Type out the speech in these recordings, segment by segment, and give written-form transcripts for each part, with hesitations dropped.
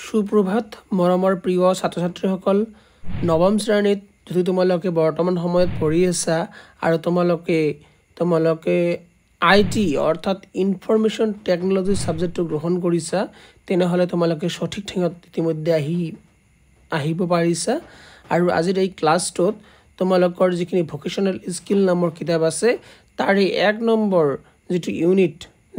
সুপ্ৰভাত মৰমৰ প্ৰিয় ছাত্ৰ-ছাত্ৰীসকল নৱম শ্ৰেণীত যদি তোমালোকে বৰ্তমান সময়ত পঢ়ি আছা আৰু তোমালোকে আইটি অৰ্থাৎ ইনফৰমেশ্যন টেকনলজি সাবজেক্টটো গ্ৰহণ কৰিছা তেনেহলে তোমালোকে সঠিক ঠেঙত ইতিমধ্যে আহিব পাৰিছা আৰু আজিৰ এই ক্লাছটোত তোমালোকৰ যিখিনি ভোকেশনাল স্কিল নামৰ কিতাপ আছে তাৰে 1 নম্বৰ যেটো ইউনিট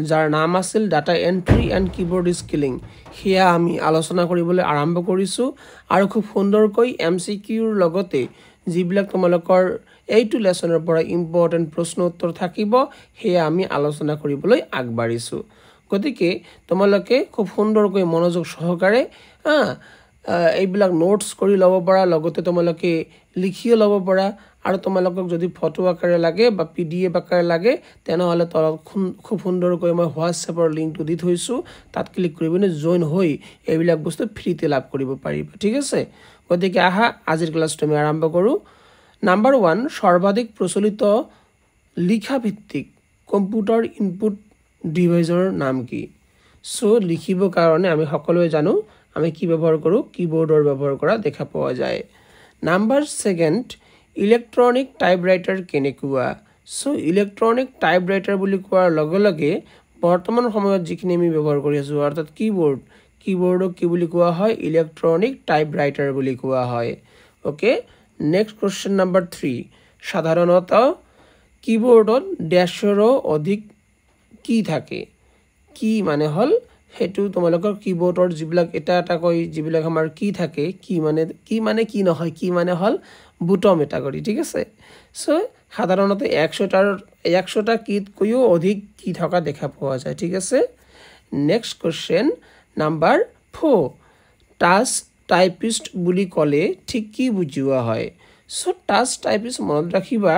যাৰ নাম আছিল data entry and keyboard skilling হিয়া আমি আলোচনা কৰিবলৈ আৰম্ভ কৰিছো আৰু খুব সুন্দৰকৈ এমসিকিউৰ লগতে যিবিলাক তোমালোকৰ এইটো লেসনৰ পৰা ইম্পৰ্টেন্ট প্ৰশ্ন উত্তৰ থাকিব হিয়া আমি আলোচনা কৰিবলৈ আগবাঢ়িছো গতিকে তোমালোকে খুব সুন্দৰকৈ মনোযোগ সহকাৰে এইবিলাক নোটস কৰি ল'ব পৰা লগতে তোমালোকে লিখিও ল'ব পৰা আৰু তোমালোকক যদি ফটো আকাৰে লাগে বা পিডিএফ আকাৰে লাগে তেনেহলে তলত খুব সুন্দৰকৈ মই হোৱাটছএপৰ লিংকটো দি থৈছো তাত ক্লিক কৰিবনে জয়েন হৈ এইবিলাক বস্তু ফ্ৰীতে লাভ কৰিব পাৰিবা ঠিক আছে গতিকে আহা আজিৰ ক্লাছটো আমি আৰম্ভ কৰো নাম্বাৰ 1 সৰ্বাধিক প্ৰচলিত লিখা ভিত্তিক কম্পিউটাৰ ইনপুট ডিভাইসৰ নাম কি সো লিখিব কাৰণে আমি সকলোৱে জানো আমি কি ব্যৱহাৰ কৰো কিবোৰ্ডৰ ব্যৱহাৰ কৰা দেখা পোৱা যায় নাম্বাৰ 2 ইলেক্ট্ৰনিক টাইপৰাইটাৰ কেনেকুৱা সো ইলেক্ট্ৰনিক টাইপৰাইটাৰ বুলি কোৱাৰ লগে লগে বৰ্তমান সময়ত যিখিনি আমি ব্যৱহাৰ কৰি আছো অৰ্থাৎ কিবোৰ্ডক কি বুলি কোৱা হয় ইলেক্ট্ৰনিক টাইপৰাইটাৰ বুলি কোৱা হয় ওকে নেক্সট কোৱেশ্চন নাম্বাৰ 3 সাধাৰণতঃ কিবোৰ্ডত ড্যাশৰো অধিক কি থাকে কি মানে হল হেতু তোমালোকৰ কিবোৰ্ডৰ যিবিলাক এটা কৈ যিবিলাক আমাৰ কি থাকে কি মানে কি নহয় কি মানে হল বুটম এটা কৰি ঠিক আছে সো সাধাৰণতে 100টা কিত কৈও অধিক কি থকা দেখা পোৱা যায় ঠিক আছে next question number 4 task typist বুলি কলে ঠিক কি বুজিওৱা হয় সো টাস্ক টাইপিষ্ট মনত ৰাখিবা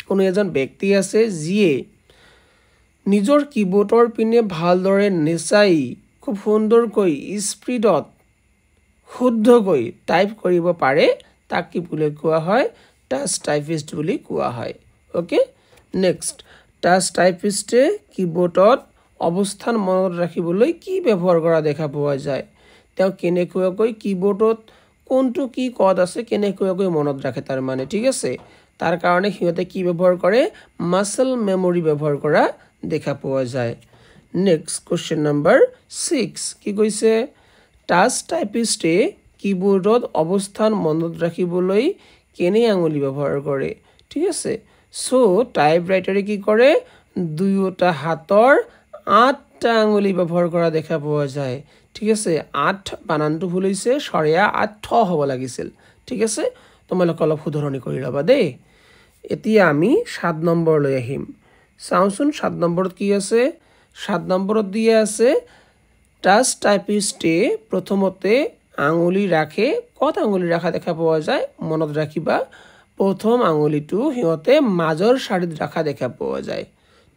কোনো এজন ব্যক্তি আছে যিয়ে নিজৰ কিবোৰ্ডৰ পিনে ভালদৰে নেচাই খুব সুন্দৰকৈ স্পিডত শুদ্ধকৈ টাইপ কৰিব পাৰে তাক কি বুলি কোৱা হয় টাস্ক টাইপিষ্ট বুলি কোৱা হয় ওকে নেক্সট টাস্ক টাইপিষ্টে কিবোৰ্ডত অৱস্থান মনত ৰাখিবলৈ কি ব্যৱহাৰ কৰা দেখা পোৱা যায় তেওঁ কেনেকৈ কিবোৰ্ডত কোনটো কি কোড আছে কেনেকৈ মনত ৰাখে তাৰ মানে ঠিক আছে তাৰ কাৰণে হিয়তে কি ব্যৱহাৰ কৰে মাসল মেমৰি ব্যৱহাৰ কৰা দেখা পোৱা যায় নেক্সট কোৱেশ্চন নাম্বাৰ 6 কি কৈছে টাস্ক টাইপিষ্টে কিবোৰ্ডত অৱস্থান মনত ৰাখিবলৈ কেনে আঙুলি ব্যৱহাৰ কৰে ঠিক আছে সো টাইপৰাইটাৰে কি কৰে দুয়োটা হাতৰ 8টা আঙুলি ব্যৱহাৰ কৰা দেখা পোৱা যায় ঠিক আছে 8 বানানটো ভুল হৈছে সৰিয়া 8 হ'ব লাগিছিল ঠিক আছে তোমালোক অলপ শুধৰণি কৰি লবা দেই এতিয়া আমি 7 নম্বৰ লৈ আহিম চাওঁচোন 7 নম্বৰত কি আছে 7 নম্বৰত দিয়া আছে টাস্ক টাইপিষ্টে প্ৰথমতে আঙুলি ৰাখে কত আঙুলি ৰাখা দেখা পোৱা যায় মনত ৰাখিবা প্ৰথম আঙুলিটো হিয়তে মাজৰ শাৰীত ৰাখা দেখা পোৱা যায়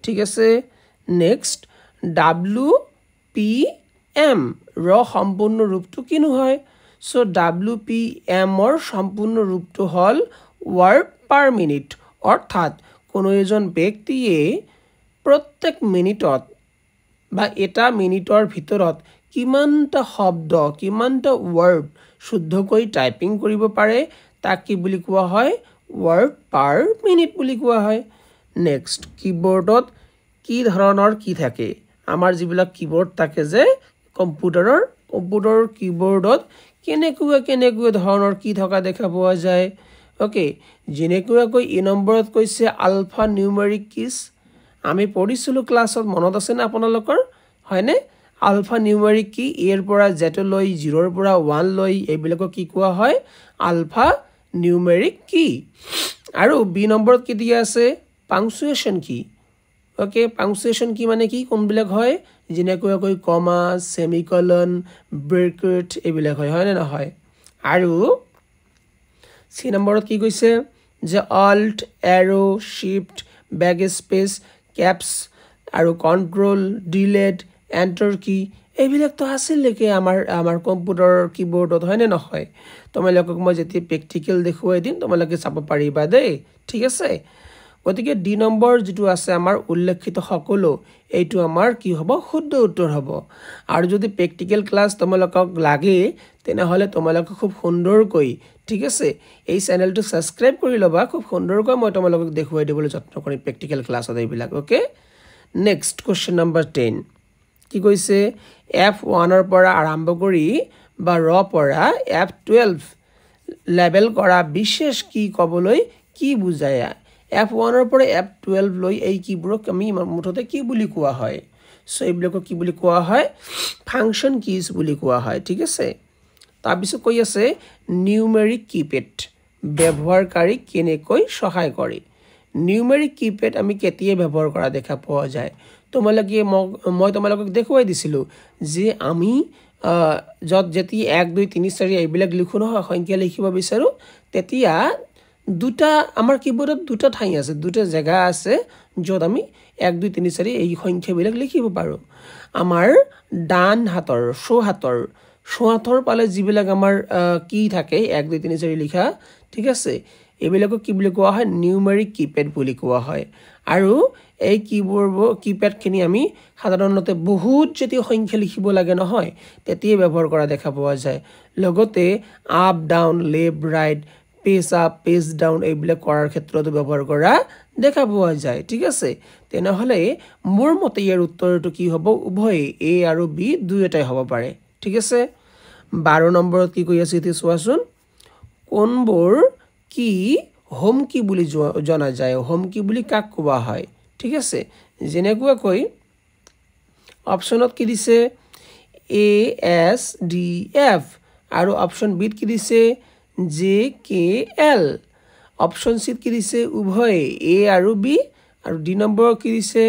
ঠিক আছে নেক্সট WPM ৰ সম্পূৰ্ণ ৰূপটো কিনো হয় সো WPM ৰ সম্পূৰ্ণ ৰূপটো হল ওয়াৰ্ড পাৰ মিনিট অৰ্থাৎ কোনো এজন ব্যক্তিয়ে প্ৰত্যেক মিনিটত বা এটা মিনিটৰ ভিতৰত কিমানটা শব্দ কিমানটা ওয়াৰ্ড শুদ্ধকৈ টাইপিং কৰিব পাৰে তাক কি বুলি কোৱা হয় ওয়াৰ্ড পাৰ মিনিট বুলি কোৱা হয় নেক্সট কিবোৰ্ডত কি ধৰণৰ কি থাকে আমাৰ যিবিলাক কিবোৰ্ড থাকে যে কম্পিউটাৰৰ কিবোৰ্ডত কেনেকুৱা ধৰণৰ কি থকা দেখা পোৱা যায় ওকে যেনেকৈ ই নম্বৰত কৈছে আলফা নিউমেৰিক কিজ আমি পঢ়িছিলো ক্লাছত মনত আছে না আপোনালোকৰ হয়নে আলফা নিউমেৰিক কি এৰ পৰা জেড লৈ 0 ৰ পৰা 1 লৈ এইবিলাক কি কোৱা হয় আলফা নিউমেৰিক কি আৰু বি নম্বৰত কি দিয়া আছে পাংচুৱেচন কি ওকে পাংচুৱেচন কি মানে কি কোনবিলাক হয় যেনেকৈ কমা সেমিকলন ব্ৰেকেট এইবিলাক হয় নে নহয় আৰু সি নম্বৰত কি কৈছে যে alt arrow shift backspace caps আৰু control delete enter কি এইবিলাক তো আছিল লেকে আমাৰ কম্পিউটাৰ কিবোৰ্ডত হয় নে নহয় তোমালোকক মই যেতিয়া প্ৰ্যাকটিক্যাল দেখুৱাই দিম তোমালোকে চাব পাৰিবা দেই ঠিক আছে গতিকে ডি নম্বৰ যেটো আছে আমাৰ উল্লেখিত সকলো এইটো আমাৰ কি হ'ব শুদ্ধ উত্তৰ হ'ব আৰু যদি প্ৰেক্টিকেল ক্লাছ তোমালোকক লাগে তেনেহলে তোমালোকে খুব সুন্দৰকৈ ঠিক আছে এই চেনেলটো সাবস্ক্ৰাইব কৰি লবা খুব সুন্দৰকৈ মই তোমালোকক দেখুৱাই দিবলৈ যত্ন কৰিম প্ৰেক্টিকেল ক্লাছত এইবিলাক ওকে নেক্সট কোৱেশ্চন নম্বৰ 10 কি কৈছে F1 ৰ পৰা আৰম্ভ কৰি বা ৰ পৰা F12 লেভেল কৰা বিশেষ কি কবলৈ কি বুজায় F1 ৰ পৰা F12 লৈ এই কিবোৰক আমি মুঠতে কি বুলি কোৱা হয় সো এইবিলাক কি বুলি কোৱা হয় ফাংচন কিজ বুলি কোৱা হয় ঠিক আছে তাৰ পিছত কৈ আছে নিউমেৰিক কিপ্যাড ব্যৱহাৰকাৰী কেনেকৈ সহায় কৰে নিউমেৰিক কিপ্যাড আমি কেতিয়া ব্যৱহাৰ কৰা দেখা পোৱা যায় তোমালোকে মই তোমালোকক দেখুৱাই দিছিলো যে আমি যত যেতি 1 2 3 4 এইবিলাক লিখো নহয় সংখ্যা লিখিব বিচাৰো তেতিয়া দুটা আমাৰ কিবোৰ্ডত দুটা ঠাই আছে দুটা জায়গা আছে যত আমি 1 2 3 4 এই সংখ্যাবিলাক লিখিব পাৰো আমাৰ ডান হাতৰ সো হাতৰ পালে যিবিলাক আমাৰ কি থাকে 1 2 3 4 লিখা ঠিক আছে এইবিলাক কি বুলি কোৱা হয় নিউমেৰিক কিপ্যাড বুলি কোৱা হয় আৰু এই কিপ্যাড খিনি আমি সাধাৰণতে বহুত যেতি সংখ্যা লিখিব লাগে নহয় তেতিয়া ব্যৱহাৰ কৰা দেখা পোৱা যায় লগতে up down left right page up page down এইবিলাক কৰাৰ ক্ষেত্ৰতো ব্যৱহাৰ কৰা দেখা পোৱা যায় ঠিক আছে তেনেহলে মোৰ মতে ইয়াৰ উত্তৰটো কি হ'ব উভয় A আৰু B দুয়োটাই হ'ব পাৰে ঠিক আছে 12 নম্বৰত কি কৈ আছে এতি চোৱাচোন কোনবোৰ কি হোম কি বুলি জনা যায় হোম কি বুলি কাক কোৱা হয় ঠিক আছে যেনেকুৱা কৈ অপচনত কি দিছে A S D F আৰু অপচন বি কি দিছে J K L option C কি দিছে উভয় A আৰু B আৰু ডি নম্বৰ কি দিছে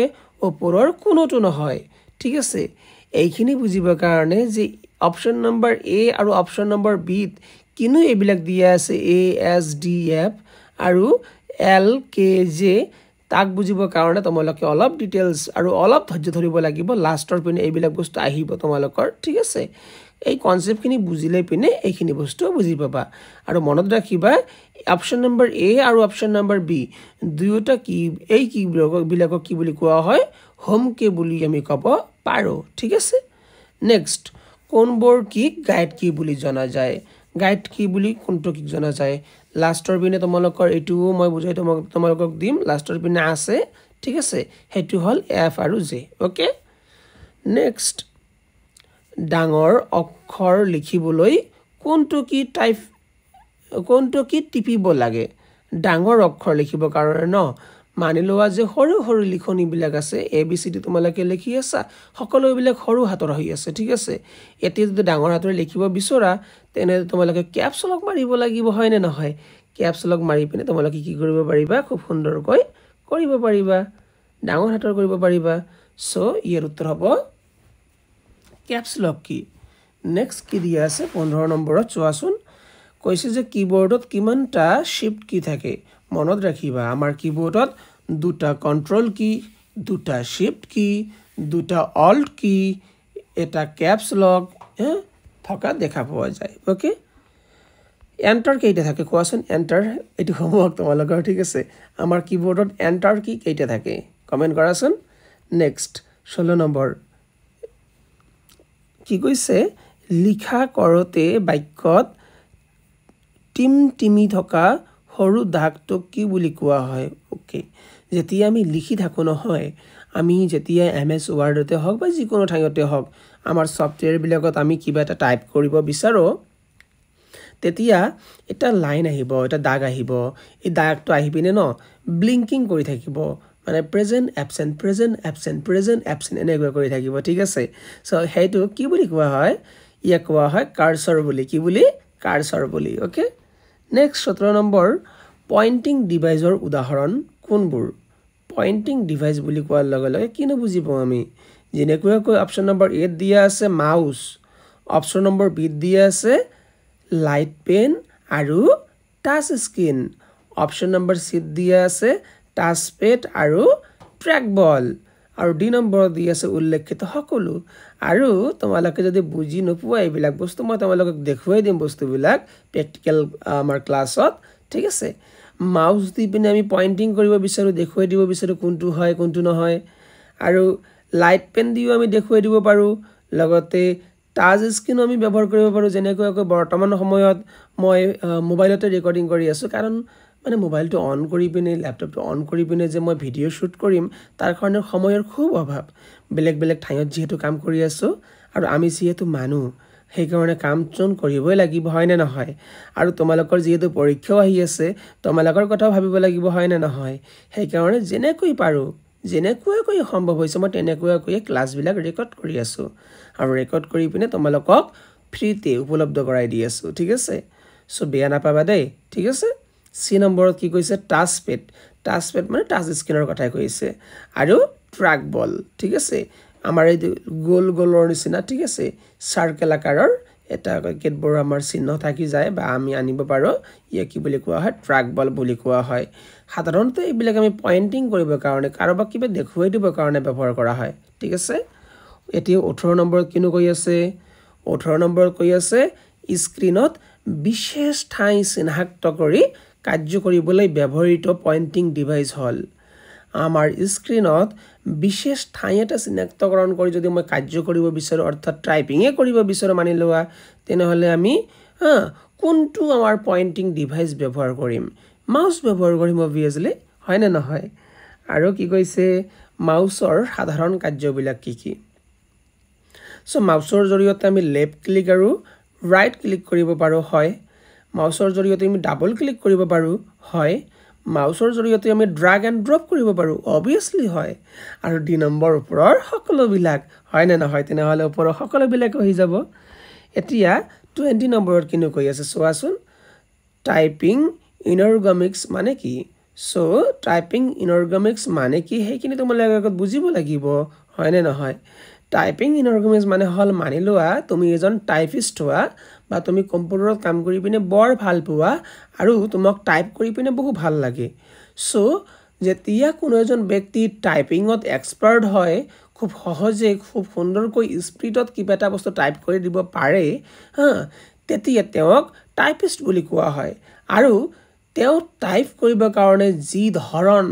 ওপৰৰ কোনোটো নহয় ঠিক আছে এইখিনি বুজিবৰ কাৰণে যে অপচন নম্বৰ A আৰু অপচন নম্বৰ B কিনো এইবিলাক দিয়া আছে A S D F আৰু L K J তাক বুজিবৰ কাৰণে তোমালোকে অলপ ডিটেইলছ আৰু অলপ ধৈৰ্য ধৰিব লাগিব লাষ্টৰ পিনে এইবিলাক বস্তু আহিব তোমালোকৰ ঠিক আছে এই কনসেপ্টখিনি বুজিলে পিনে এইখিনি বস্তু বুজি পাবা আৰু মনত ৰাখিবা অপচন নম্বৰ A আৰু অপচন নম্বৰ B দুয়োটা কি এই কি বিলাক কি বুলি কোৱা হয় হোম কে বুলি আমি ক'ব পাৰো ঠিক আছে নেক্সট কোনবোৰ কি গাইড কি বুলি জনা যায় গাইড কি বুলি কোনটো কি জনা যায় লাষ্টৰ পিনে তোমালোকৰ এটো মই বুজাই তোমালোকক দিম লাষ্টৰ পিনে আছে ঠিক আছে হেতু হল F আৰু J ওকে নেক্সট ডাঙৰ অক্ষৰ লিখিবলৈ কোনটো কি টিপিব লাগে ডাঙৰ অক্ষৰ লিখিব কাৰণে ন মানি লোৱা যে সৰু সৰু লিখনি বিলাক আছে ABCD তোমালোকে লিখি আছা সকলো বিলাক সৰু হাতৰ হৈ আছে ঠিক আছে এতিয়া যদি ডাঙৰ হাতৰ লিখিব বিচৰা তেনে তোমালোকে ক্যাপছ লক মাৰিব লাগিব হয় নে নহয় ক্যাপছ লক মাৰি পিনে তোমালোকে কি কৰিব পাৰিবা খুব সুন্দৰকৈ কৰিব পাৰিবা ডাঙৰ হাতৰ কৰিব পাৰিবা সো ইয়াৰ উত্তৰ হ'ব ক্যাপছ লক কি নেক্সট কি দিয়া আছে 15 নম্বৰত চোৱাচোন কৈছে যে কিবোৰ্ডত কিমানটা শিফট কি থাকে মনত ৰাখিবা আমাৰ কিবোৰ্ডত দুটা কন্ট্ৰোল কি দুটা শিফট কি দুটা অল্ট কি এটা ক্যাপছ লক থকা দেখা পোৱা যায় ওকে এন্টাৰ কেইটা থাকে কোৱাচোন এন্টাৰ এটো হোমৱৰ্ক তোমালোকৰ ঠিক আছে আমাৰ কিবোৰ্ডত এন্টাৰ কি কেইটা থাকে কমেন্ট কৰাচোন নেক্সট 16 নম্বৰ কি কৈছে লিখা কৰতে বাক্যত টিমি থকা সৰু দাগটো কি বুলি কোৱা হয় ওকে যেতিয়া আমি লিখি থাকো নহয় আমি যেতিয়া MS Wordতে হক বা যিকোনো ঠাইতে হক আমাৰ সফটওয়্যাৰ বিলাকত আমি কিবা এটা টাইপ কৰিব বিচাৰো তেতিয়া এটা লাইন আহিব এটা দাগ আহিব এই দাগটো আহি পিনে ন ব্লিংকিং কৰি থাকিব মানে প্ৰেজেন্ট এবসেন্ট এনেকৈ কৰি থাকিব ঠিক আছে সো হেতু কি বুলি কোৱা হয় ইয়া কোৱা হয় কাৰ্সৰ বুলি কি বুলি কাৰ্সৰ বুলি ওকে নেক্সট 17 নম্বৰ পয়েন্টিং ডিভাইসৰ উদাহৰণ কোনবোৰ পয়েন্টিং ডিভাইস বুলি কোৱাৰ লগে লগে কিনো বুজিব আমি যেনেকৈ অপচন নম্বৰ 8 দিয়া আছে মাউস অপচন নম্বৰ B দিয়া আছে লাইট পেন আৰু touch screen option number C দিয়া আছে টাচ পেড আৰু ট্ৰ্যাক বল আৰু ডি নম্বৰ দি আছে উল্লেখিত সকলো আৰু তোমালোকে যদি বুজি নোপোৱা এইবিলাক বস্তু মই তোমালোকক দেখুৱাই দিম বস্তুবিলাক প্ৰেক্টিকেল আমাৰ ক্লাছত ঠিক আছে মাউস দি পিনে আমি পইণ্টিং কৰিব বিচাৰোঁ, দেখুৱাই দিব বিচাৰোঁ কোনটো হয় কোনটো নহয়। আৰু লাইট পেন দিও আমি দেখুৱাই দিব পাৰোঁ। লগতে টাচ স্ক্ৰীনো আমি ব্যৱহাৰ কৰিব পাৰোঁ, যেনেকৈ বৰ্তমান সময়ত মই মোবাইলতে ৰেকৰ্ডিং কৰি আছোঁ, কাৰণ মানে মোবাইলটো অন কৰি পিনে লেপটপটো অন কৰি পিনে যে মই ভিডিঅ' শ্বুট কৰিম তাৰ কাৰণে সময়ৰ খুব অভাৱ। বেলেগ বেলেগ ঠাইত যিহেতু কাম কৰি আছোঁ আৰু আমি যিহেতু মানুহ, সেইকাৰণে কামচোন কৰিবই লাগিব, হয়নে নহয়? আৰু তোমালোকৰ যিহেতু পৰীক্ষাও আহি আছে, তোমালোকৰ কথাও ভাবিব লাগিব, হয়নে নহয়? সেইকাৰণে যেনেকৈ পাৰোঁ, যেনেকুৱাকৈ সম্ভৱ হৈছে মই তেনেকুৱাকৈ ক্লাছবিলাক ৰেকৰ্ড কৰি আছোঁ আৰু ৰেকৰ্ড কৰি পিনে তোমালোকক ফ্ৰীতে উপলব্ধ কৰাই দি আছোঁ, ঠিক আছে? চ' বেয়া নাপাবা দেই, ঠিক আছে? চি নম্বৰত কি কৈছে? Touch pad. টাচ পেড মানে টাচ স্ক্ৰীনৰ কথাই কৈছে। আৰু ট্ৰাক বল, ঠিক আছে? আমাৰ এই গোল গোলৰ নিচিনা, ঠিক আছে, চাৰ্কেল আকাৰৰ এটা কেতবোৰ আমাৰ চিহ্ন থাকি যায় বা আমি আনিব পাৰোঁ, ইয়াক কি বুলি কোৱা হয়? ট্ৰাক বল বুলি কোৱা হয়। সাধাৰণতে এইবিলাক আমি পইণ্টিং কৰিবৰ কাৰণে, কাৰোবাক কিবা দেখুৱাই দিবৰ কাৰণে ব্যৱহাৰ কৰা হয়, ঠিক আছে? এতিয়া 18 নম্বৰত কিনো কৈ আছে? 18 নম্বৰত কৈ আছে স্ক্ৰীনত বিশেষ ঠাই চিনাক্ত কৰি কাৰ্য কৰিবলৈ ব্যৱহৃত পইণ্টিং ডিভাইচ হ'ল। আমাৰ স্ক্ৰীনত বিশেষ ঠাই এটা চিনাক্তকৰণ কৰি যদি মই কাৰ্য কৰিব বিচাৰোঁ, অৰ্থাৎ টাইপিঙে কৰিব বিচাৰোঁ মানি লোৱা, তেনেহ'লে আমি কোনটো আমাৰ পইণ্টিং ডিভাইচ ব্যৱহাৰ কৰিম? মাউচ ব্যৱহাৰ কৰিম অবভিয়াছলি, হয়নে নহয়? আৰু কি কৈছে? মাউচৰ সাধাৰণ কাৰ্যবিলাক কি কি? চ' মাউচৰ জৰিয়তে আমি লেফ্ট ক্লিক আৰু ৰাইট ক্লিক কৰিব পাৰোঁ, হয়। মাউচৰ জৰিয়তে আমি ডাবল ক্লিক কৰিব পাৰোঁ, হয়। মাউচৰ জৰিয়তে আমি ড্ৰাগ এণ্ড ড্ৰপ কৰিব পাৰোঁ, অবভিয়াছলি হয়। আৰু 2 নম্বৰ ওপৰৰ সকলোবিলাক, হয়নে নহয়? তেনেহ'লে ওপৰৰ সকলোবিলাক হৈ যাব। এতিয়া 20 নম্বৰত কিনো কৈ আছে চোৱাচোন। টাইপিং ইনৰ্গমিক্স মানে কি? চ' টাইপিং ইনৰ্গমিক্স মানে কি সেইখিনি তোমালোকে আগত বুজিব লাগিব, হয়নে নহয়? টাইপিং ইনৰ্গমিক্স মানে হ'ল, মানি লোৱা তুমি এজন টাইপিষ্ট হোৱা বা তুমি কম্পিউটাৰত কাম কৰি পিনে বৰ ভাল পোৱা আৰু তোমাক টাইপ কৰি পিনে বহু ভাল লাগে। চ' যেতিয়া কোনো এজন ব্যক্তি টাইপিঙত এক্সপাৰ্ট হয়, খুব সহজে খুব সুন্দৰকৈ স্পীডত কিবা এটা বস্তু টাইপ কৰি দিব পাৰে, তেতিয়া তেওঁক টাইপিষ্ট বুলি কোৱা হয়। আৰু তেওঁ টাইপ কৰিবৰ কাৰণে যি ধৰণ,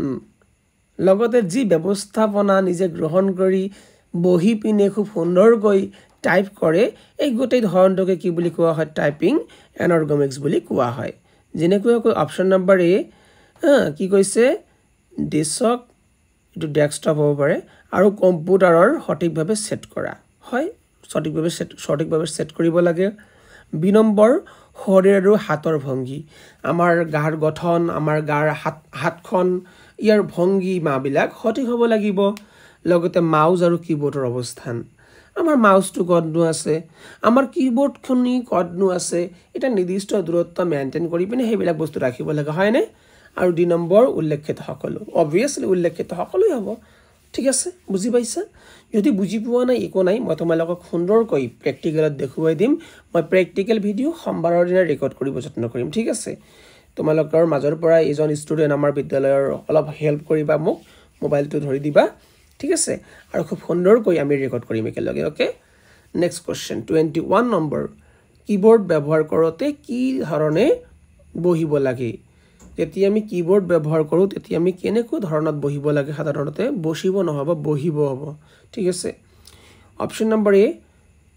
লগতে যি ব্যৱস্থাপনা নিজে গ্ৰহণ কৰি বহি পিনে খুব সুন্দৰকৈ টাইপ কৰে, এই গোটেই ধৰণটোকে কি বুলি কোৱা হয়? টাইপিং এনৰ্গমিক্স বুলি কোৱা হয়। যেনেকৈ অপশ্যন নম্বৰ এ কি কৈছে? ডেস্কটপ, এইটো ডেস্কটপ হ'ব পাৰে, আৰু কম্পিউটাৰৰ সঠিকভাৱে ছেট কৰা, হয়, সঠিকভাৱে ছেট কৰিব লাগে। 2 নম্বৰ শৰীৰ আৰু হাতৰ ভংগী, আমাৰ গাৰ গঠন, আমাৰ গাৰ হাতখন, ইয়াৰ ভংগীমাবিলাক সঠিক হ'ব লাগিব। লগতে মাউচ আৰু কিবৰ্ডৰ অৱস্থান, আমাৰ মাউচটো ক'তনো আছে, আমাৰ কিবৰ্ডখনি ক'তনো আছে, এটা নিৰ্দিষ্ট দূৰত্ব মেইনটেইন কৰি পিনে সেইবিলাক বস্তু ৰাখিব লাগে, হয়নে? আৰু 2 নম্বৰ উল্লেখিত সকলো, অবভিয়াছলি উল্লেখিত সকলোৱে হ'ব, ঠিক আছে? বুজি পাইছা? যদি বুজি পোৱা নাই একো নাই, মই তোমালোকক সুন্দৰকৈ প্ৰেক্টিকেলত দেখুৱাই দিম। মই প্ৰেক্টিকেল ভিডিঅ' সোমবাৰৰ দিনা ৰেকৰ্ড কৰিব যত্ন কৰিম, ঠিক আছে? তোমালোকৰ মাজৰ পৰা এজন ষ্টুডেণ্ট আমাৰ বিদ্যালয়ৰ অলপ হেল্প কৰিবা, মোক মোবাইলটো ধৰি দিবা, ঠিক আছে? আৰু খুব সুন্দৰকৈ আমি ৰেকৰ্ড কৰিম একেলগে, okay? Next question 21 number, keyboard ব্যৱহাৰ কৰোঁতে কি ধৰণে বহিব লাগে? যেতিয়া আমি কিবৰ্ড ব্যৱহাৰ কৰোঁ তেতিয়া আমি কেনেকুৱা ধৰণত বহিব লাগে? সাধাৰণতে বহিব নহ'ব, বহিব হ'ব, ঠিক আছে? অপশ্যন নম্বৰ এ,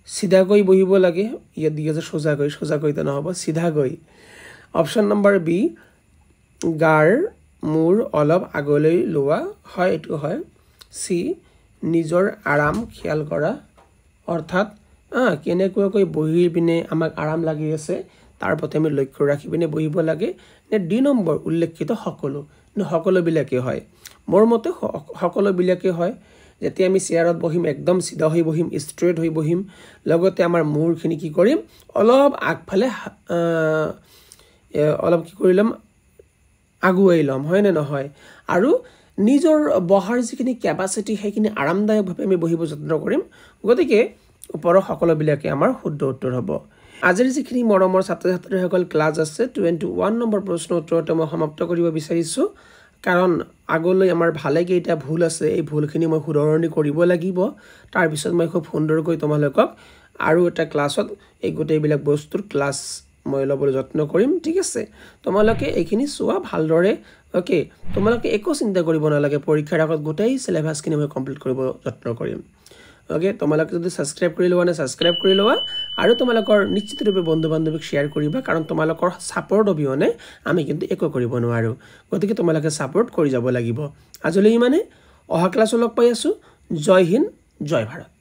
চিধাকৈ বহিব লাগে, ইয়াত দি আছে সোজাকৈ নহ'ব, চিধাকৈ। অপশ্যন নম্বৰ বি, গাৰ মূৰ অলপ আগলৈ লোৱা, হয়, এইটো হয়। চি, নিজৰ আৰাম খিয়াল কৰা, অৰ্থাৎ কেনেকুৱাকৈ বহি পিনে আমাক আৰাম লাগি আছে তাৰ প্ৰতি আমি লক্ষ্য ৰাখি পিনে বহিব লাগে। নে 2 নম্বৰ উল্লেখিত সকলোবিলাকেই হয়? মোৰ মতে সকলোবিলাকেই হয়। যেতিয়া আমি চেয়াৰত বহিম, একদম চিধা হৈ বহিম, ষ্ট্ৰেইট হৈ বহিম, লগতে আমাৰ মূৰখিনি কি কৰিম? অলপ আগফালে অলপ কি কৰি ল'ম? আগুৱাই ল'ম, হয়নে নহয়? আৰু নিজৰ বহাৰ যিখিনি কেপাচিটি সেইখিনি আৰামদায়কভাৱে আমি বহিব যত্ন কৰিম। গতিকে ওপৰৰ সকলোবিলাকে আমাৰ শুদ্ধ উত্তৰ হ'ব। আজিৰ যিখিনি মৰমৰ ছাত্ৰ ছাত্ৰীসকল ক্লাছ আছে 21 নম্বৰ প্ৰশ্ন উত্তৰতে মই সমাপ্ত কৰিব বিচাৰিছোঁ, কাৰণ আগলৈ আমাৰ ভালেকেইটা ভুল আছে, এই ভুলখিনি মই শুধৰণি কৰিব লাগিব। তাৰপিছত মই খুব সুন্দৰকৈ তোমালোকক আৰু এটা ক্লাছত এই গোটেইবিলাক বস্তুৰ ক্লাছ মই ল'বলৈ যত্ন কৰিম ঠিক আছে তোমালোকে এইখিনি চোৱা ভালদৰে ওকে তোমালোকে একো চিন্তা কৰিব নালাগে পৰীক্ষাৰ আগত গোটেই সিলেবাসখিনি মই কমপ্লিট কৰিব যত্ন কৰিম ওকে তোমালোকে যদি সাবস্ক্ৰাইব কৰি লোৱা না সাবস্ক্ৰাইব কৰি লোৱা আৰু তোমালোকৰ নিশ্চিতভাৱে বন্ধু বান্ধৱীক শেয়াৰ কৰিবা কাৰণ তোমালোকৰ সাপোৰ্ট অবিহনে আমি কিন্তু একো কৰিব নোৱাৰো গতিকে তোমালোকে সাপোৰ্ট কৰি যাব লাগিব আজিলৈ মানে অহা ক্লাছত লগ পাই আছো জয় হিন্দ জয় ভাৰত